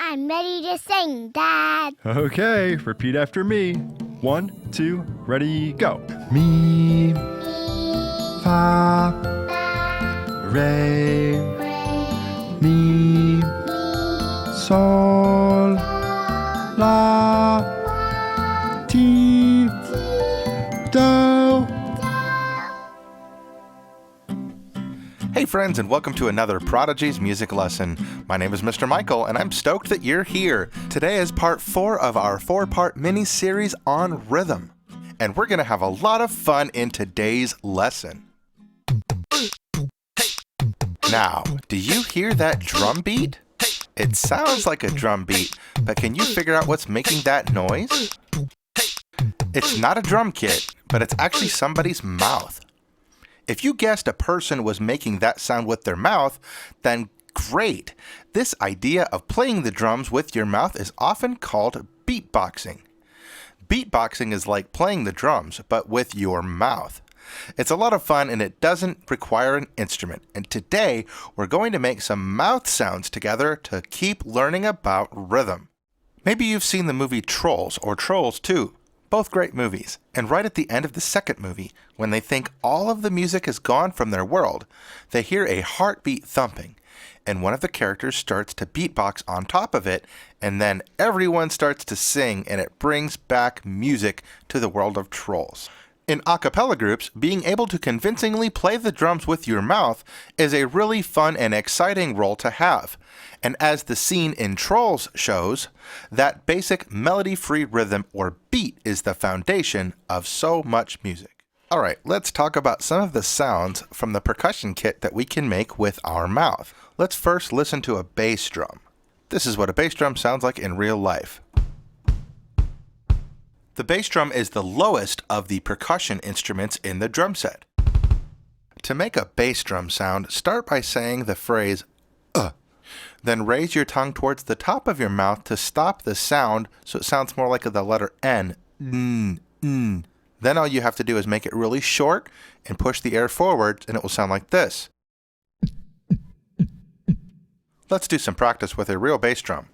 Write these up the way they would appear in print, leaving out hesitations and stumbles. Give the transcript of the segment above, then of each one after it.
I'm ready to sing, Dad. Okay, repeat after me. 1, 2, ready, go. Mi, fa, re, mi, sol, la, ti, do. Hey friends, and welcome to another Prodigies Music Lesson. My name is Mr. Michael, and I'm stoked that you're here. Today is part 4 of our 4-part mini-series on rhythm. And we're going to have a lot of fun in today's lesson. Now, do you hear that drum beat? It sounds like a drum beat, but can you figure out what's making that noise? It's not a drum kit, but it's actually somebody's mouth. If you guessed a person was making that sound with their mouth, then great. This idea of playing the drums with your mouth is often called beatboxing. Beatboxing is like playing the drums, but with your mouth. It's a lot of fun and it doesn't require an instrument. And today, we're going to make some mouth sounds together to keep learning about rhythm. Maybe you've seen the movie Trolls or Trolls 2. Both great movies. And right at the end of the second movie, when they think all of the music is gone from their world, they hear a heartbeat thumping, and one of the characters starts to beatbox on top of it, and then everyone starts to sing, and it brings back music to the world of Trolls. In a cappella groups, being able to convincingly play the drums with your mouth is a really fun and exciting role to have. And as the scene in Trolls shows, that basic melody-free rhythm or beat is the foundation of so much music. Alright, let's talk about some of the sounds from the percussion kit that we can make with our mouth. Let's first listen to a bass drum. This is what a bass drum sounds like in real life. The bass drum is the lowest of the percussion instruments in the drum set. To make a bass drum sound, start by saying the phrase then raise your tongue towards the top of your mouth to stop the sound so it sounds more like the letter N. Then all you have to do is make it really short and push the air forward and it will sound like this. Let's do some practice with a real bass drum.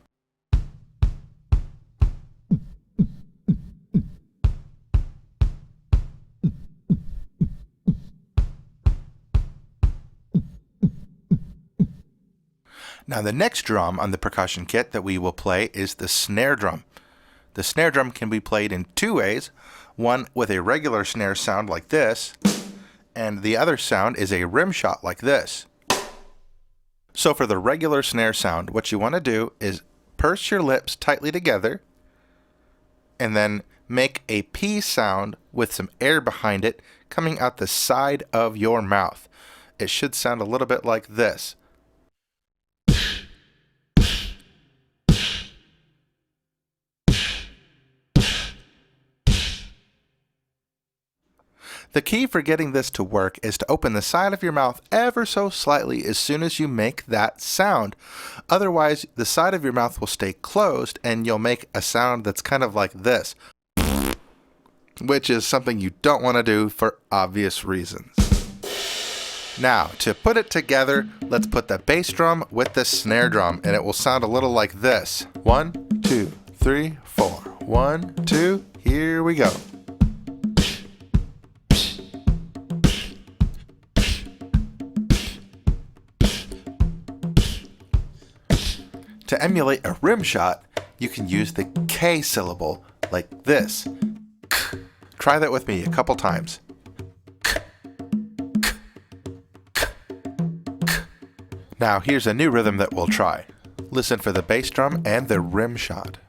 Now the next drum on the percussion kit that we will play is the snare drum. The snare drum can be played in two ways, one with a regular snare sound like this, and the other sound is a rim shot like this. So for the regular snare sound, what you want to do is purse your lips tightly together, and then make a P sound with some air behind it coming out the side of your mouth. It should sound a little bit like this. The key for getting this to work is to open the side of your mouth ever so slightly as soon as you make that sound. Otherwise, the side of your mouth will stay closed and you'll make a sound that's kind of like this, which is something you don't want to do for obvious reasons. Now, to put it together, let's put the bass drum with the snare drum and it will sound a little like this. 1, 2, 3, 4. 1, 2, here we go. To emulate a rim shot, you can use the K syllable like this. Try that with me a couple times. Now here's a new rhythm that we'll try. Listen for the bass drum and the rim shot.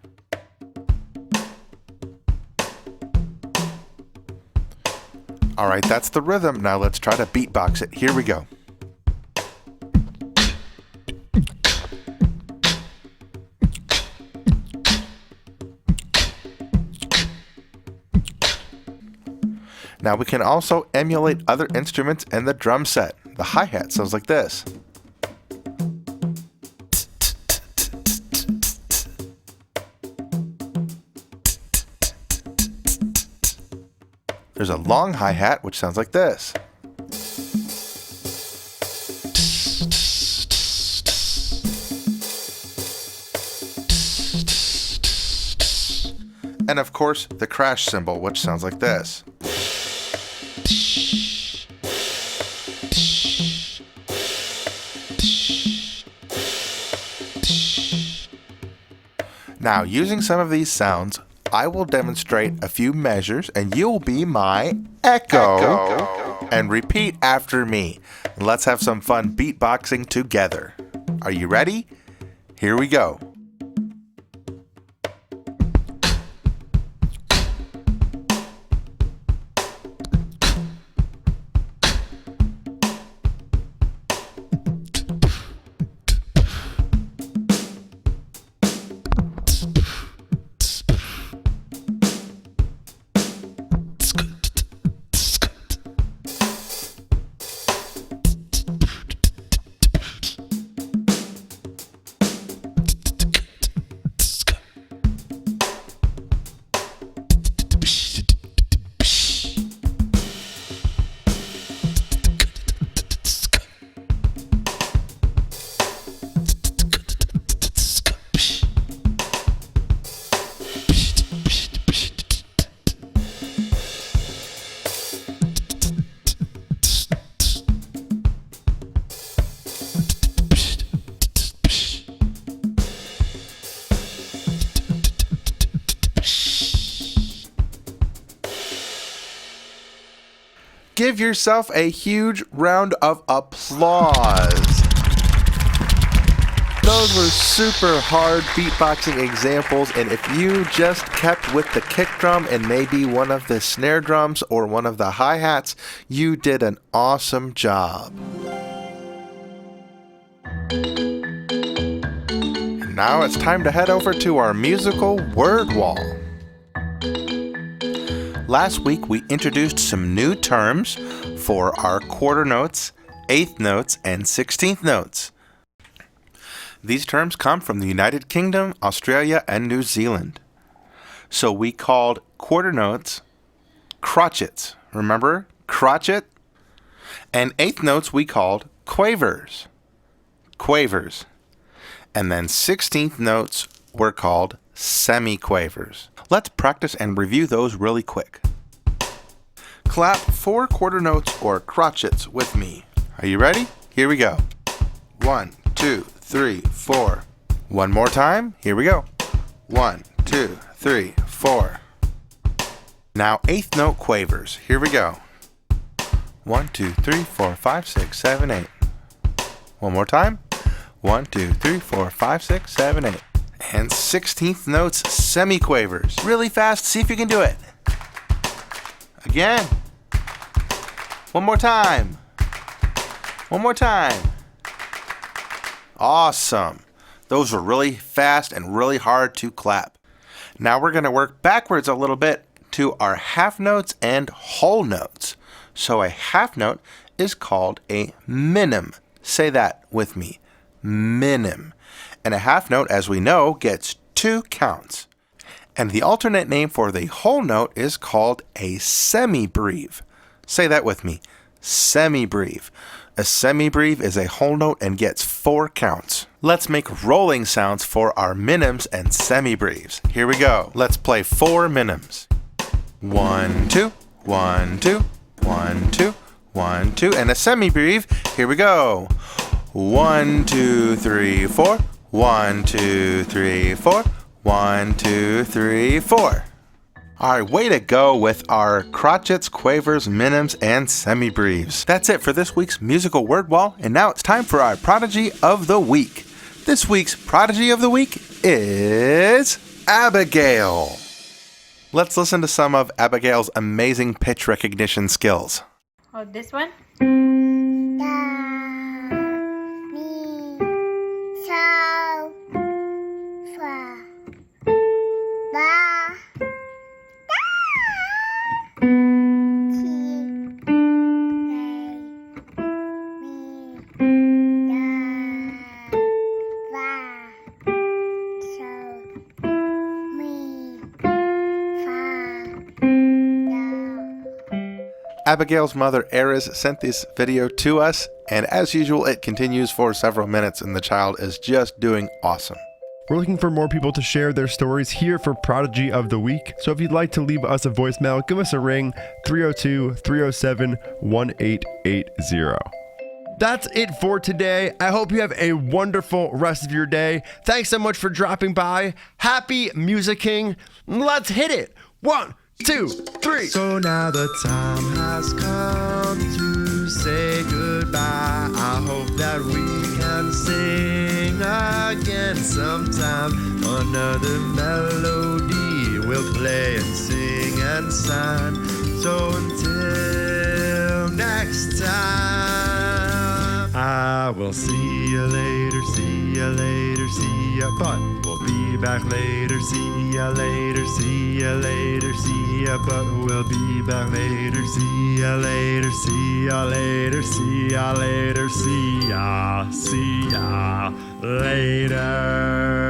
Alright, that's the rhythm. Now let's try to beatbox it. Here we go. Now we can also emulate other instruments in the drum set. The hi-hat sounds like this. There's a long hi-hat which sounds like this. And of course, the crash cymbal, which sounds like this. Now, using some of these sounds, I will demonstrate a few measures and you'll be my echo. And repeat after me. Let's have some fun beatboxing together. Are you ready? Here we go. Give yourself a huge round of applause. Those were super hard beatboxing examples, and if you just kept with the kick drum and maybe one of the snare drums or one of the hi-hats, you did an awesome job. And now it's time to head over to our musical word wall. Last week, we introduced some new terms for our quarter notes, eighth notes, and 16th notes. These terms come from the United Kingdom, Australia, and New Zealand. So we called quarter notes crotchets. Remember? Crotchet? And eighth notes we called quavers. Quavers. And then 16th notes were called semiquavers. Let's practice and review those really quick. Clap 4 quarter notes or crotchets with me. Are you ready? Here we go. 1, 2, 3, 4. One more time. Here we go. 1, 2, 3, 4. Now eighth note quavers. Here we go. 1, 2, 3, 4, 5, 6, 7, 8. One more time. 1, 2, 3, 4, 5, 6, 7, 8. And 16th notes semiquavers. Really fast. See if you can do it. Again. One more time. One more time. Awesome. Those were really fast and really hard to clap. Now we're going to work backwards a little bit to our half notes and whole notes. So a half note is called a minim. Say that with me. Minim. And a half note, as we know, gets 2 counts. And the alternate name for the whole note is called a semibreve. Say that with me. Semibreve. A semibreve is a whole note and gets 4 counts. Let's make rolling sounds for our minims and semibreves. Here we go. Let's play 4 minims. 1, 2, 1, 2, 1, 2, 1, 2. And a semibreve. Here we go. 1, 2, 3, 4. 1, 2, 3, 4. 1, 2, 3, 4. All right, way to go with our crotchets, quavers, minims, and semibreves. That's it for this week's musical word wall, and now it's time for our Prodigy of the Week. This week's Prodigy of the Week is Abigail. Let's listen to some of Abigail's amazing pitch recognition skills. Oh, this one? Abigail's mother, Eris, sent this video to us, and as usual, it continues for several minutes, and the child is just doing awesome. We're looking for more people to share their stories here for Prodigy of the Week. So if you'd like to leave us a voicemail, give us a ring, 302-307-1880. That's it for today. I hope you have a wonderful rest of your day. Thanks so much for dropping by. Happy musicking. Let's hit it. 1, 2, 3. So now the time has come to say goodbye. I hope that we can sing again sometime. Another melody we'll play and sing and sign. So until next time, I will see you later, see you later, see ya. But we'll be back later, see ya later, see ya later, see ya. But we'll be back later, see ya later, see ya later, see ya later, see ya later.